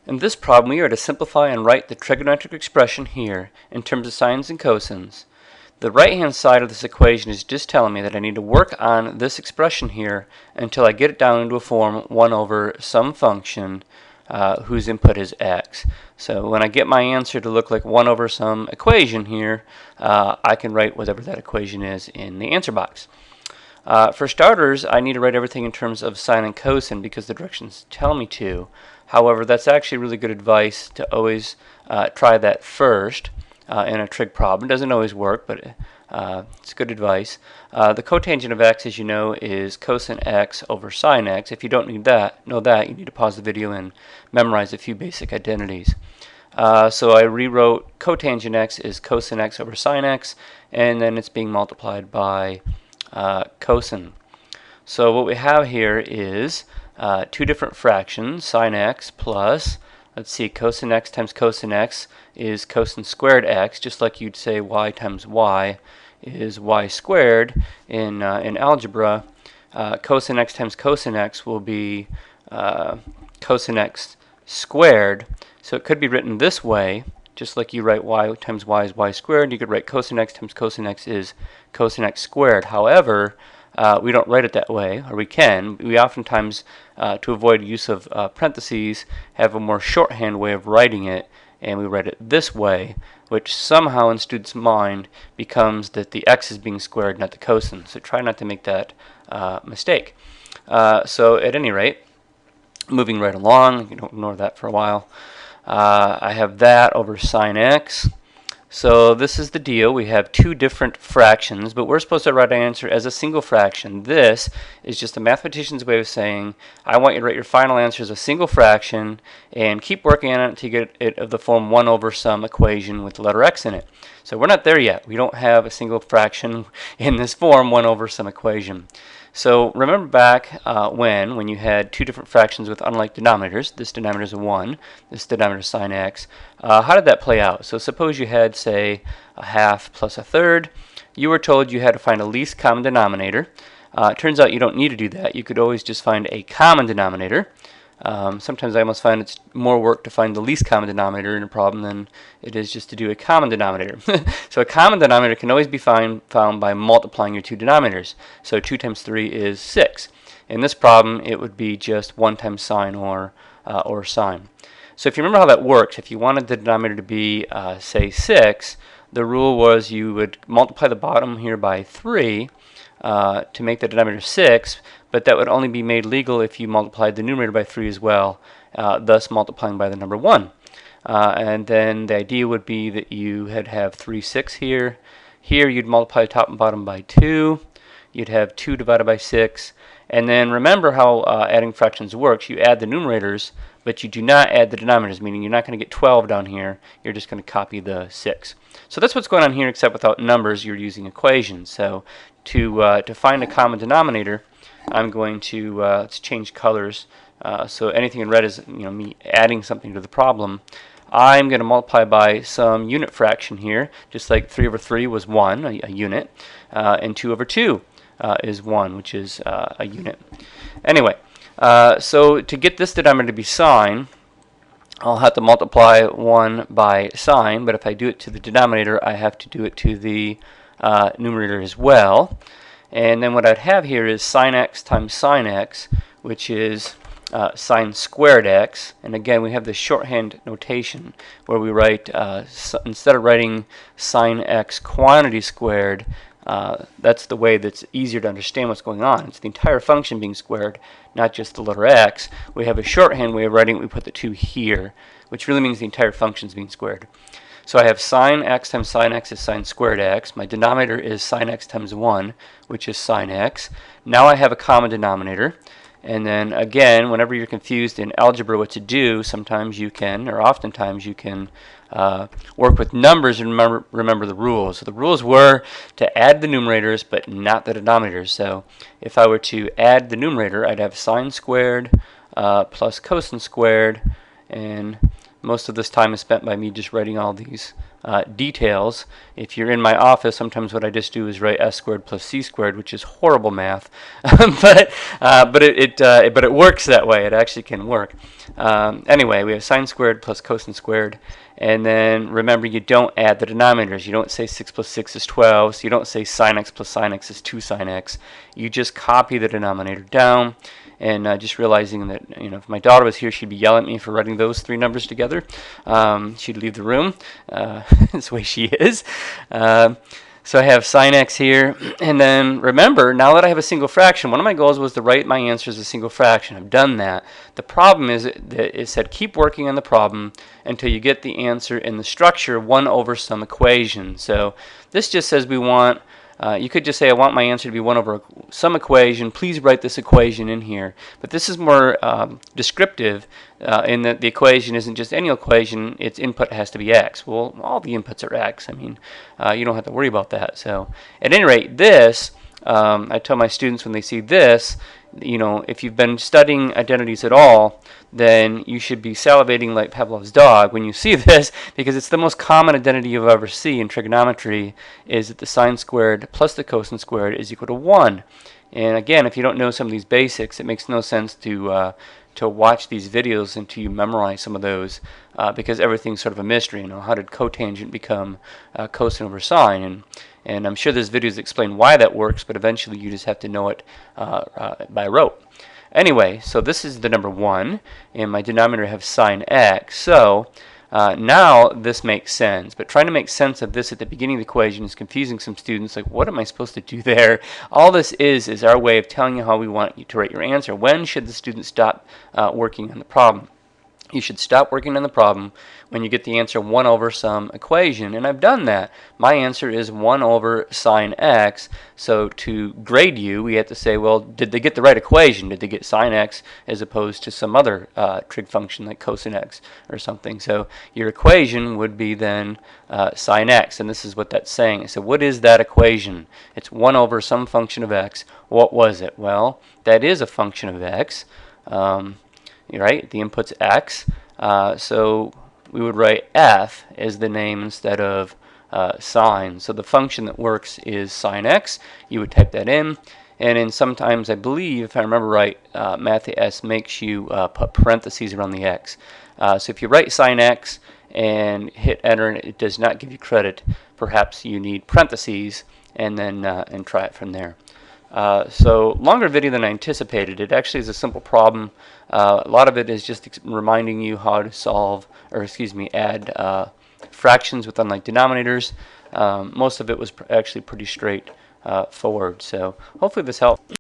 In this problem, we are to simplify and write the trigonometric expression here in terms of sines and cosines. The right-hand side of this equation is just telling me that I need to work on this expression here until I get it down into a form 1 over some function whose input is x. So when I get my answer to look like 1 over some equation here, I can write whatever that equation is in the answer box. For starters, I need to write everything in terms of sine and cosine because the directions tell me to. However, that's actually really good advice to always try that first in a trig problem. It doesn't always work, but it's good advice. The cotangent of x, as you know, is cosine x over sine x. If you don't know that, you need to pause the video and memorize a few basic identities. So I rewrote cotangent x is cosine x over sine x, and then it's being multiplied by cosine. So what we have here is two different fractions, sine x plus, let's see, cosine x times cosine x is cosine squared x, just like you'd say y times y is y squared in algebra. Cosine x times cosine x will be cosine x squared. So it could be written this way, just like you write y times y is y squared. You could write cosine x times cosine x is cosine x squared. However, we don't write it that way, or we can. We oftentimes, to avoid use of parentheses, have a more shorthand way of writing it, and we write it this way, which somehow in students' mind becomes that the x is being squared, not the cosine. So try not to make that mistake. So at any rate, moving right along, you don't ignore that for a while. I have that over sine x. So this is the deal. We have two different fractions, but we're supposed to write an answer as a single fraction. This is just a mathematician's way of saying, I want you to write your final answer as a single fraction and keep working on it until you get it of the form 1 over some equation with the letter x in it. So we're not there yet. We don't have a single fraction in this form, 1 over some equation. So remember back when you had two different fractions with unlike denominators. This denominator is a 1, this denominator is sine x. How did that play out? So suppose you had, say, a half plus a third. You were told you had to find a least common denominator. It turns out you don't need to do that. You could always just find a common denominator. Sometimes I almost find it's more work to find the least common denominator in a problem than it is just to do a common denominator. So a common denominator can always be found by multiplying your two denominators. So 2 times 3 is 6. In this problem, it would be just 1 times sine or sine. So if you remember how that works, if you wanted the denominator to be, say, 6, the rule was you would multiply the bottom here by 3 to make the denominator 6, but that would only be made legal if you multiplied the numerator by 3 as well, thus multiplying by the number 1. And then the idea would be that you had have 3 6 here. Here you'd multiply top and bottom by 2. You'd have 2 divided by 6. And then remember how adding fractions works. You add the numerators, but you do not add the denominators, meaning you're not going to get 12 down here. You're just going to copy the 6. So that's what's going on here, except without numbers, you're using equations. So to find a common denominator, I'm going to let's change colors. So anything in red is me adding something to the problem. I'm going to multiply by some unit fraction here, just like 3 over 3 was 1, a unit, and 2 over 2 is 1, which is a unit. Anyway, so to get this denominator to be sine, I'll have to multiply 1 by sine, but if I do it to the denominator, I have to do it to the numerator as well. And then what I'd have here is sine x times sine x, which is sine squared x. And again, we have this shorthand notation where we write, instead of writing sine x quantity squared, that's the way that's easier to understand what's going on. It's the entire function being squared, not just the letter x. We have a shorthand way of writing it. We put the 2 here, which really means the entire function is being squared. So I have sine x times sine x is sine squared x. My denominator is sine x times 1, which is sine x. Now I have a common denominator. And then again, whenever you're confused in algebra what to do, sometimes you can, or oftentimes you can, work with numbers and remember the rules. So the rules were to add the numerators, but not the denominators. So if I were to add the numerator, I'd have sine squared plus cosine squared, and most of this time is spent by me just writing all these details. If you're in my office, sometimes what I just do is write s squared plus c squared, which is horrible math, but it works that way. It actually can work. Anyway, we have sine squared plus cosine squared, and then remember, you don't add the denominators. You don't say 6 plus 6 is 12, so you don't say sine x plus sine x is 2 sine x. You just copy the denominator down. And just realizing that, if my daughter was here, she'd be yelling at me for writing those three numbers together. She'd leave the room. That's the way she is. So I have sine x here. And then remember, now that I have a single fraction, one of my goals was to write my answer as a single fraction. I've done that. The problem is that it said keep working on the problem until you get the answer in the structure 1 over some equation. So this just says we want... you could just say, I want my answer to be 1 over some equation. Please write this equation in here. But this is more descriptive in that the equation isn't just any equation. Its input has to be x. Well, all the inputs are x. I mean, you don't have to worry about that. So at any rate, this, I tell my students when they see this, if you've been studying identities at all, then you should be salivating like Pavlov's dog when you see this, because it's the most common identity you'll ever see in trigonometry, is that the sine squared plus the cosine squared is equal to 1. And again, if you don't know some of these basics, it makes no sense to watch these videos until you memorize some of those, because everything's sort of a mystery. How did cotangent become cosine over sine? And I'm sure there's videos that explain why that works, but eventually you just have to know it by rote. Anyway, so this is the number 1, and my denominator have sine x. So now this makes sense, but trying to make sense of this at the beginning of the equation is confusing some students. Like, what am I supposed to do there? All this is our way of telling you how we want you to write your answer. When should the student stop working on the problem? You should stop working on the problem when you get the answer 1 over some equation, and I've done that. My answer is 1 over sine x, so to grade you, we have to say, well, did they get the right equation? Did they get sine x as opposed to some other trig function like cosine x or something? So your equation would be then sine x, and this is what that's saying. So what is that equation? It's 1 over some function of x. What was it? Well, that is a function of x. Right? The input's x. So we would write f as the name instead of sine. So the function that works is sine x. You would type that in. And then sometimes, I believe, if I remember right, Math S makes you put parentheses around the x. So if you write sine x and hit enter and it does not give you credit, perhaps you need parentheses and then and try it from there. So longer video than I anticipated. It actually is a simple problem. A lot of it is just reminding you how to solve, or add fractions with unlike denominators. Most of it was actually pretty straightforward. So hopefully this helped.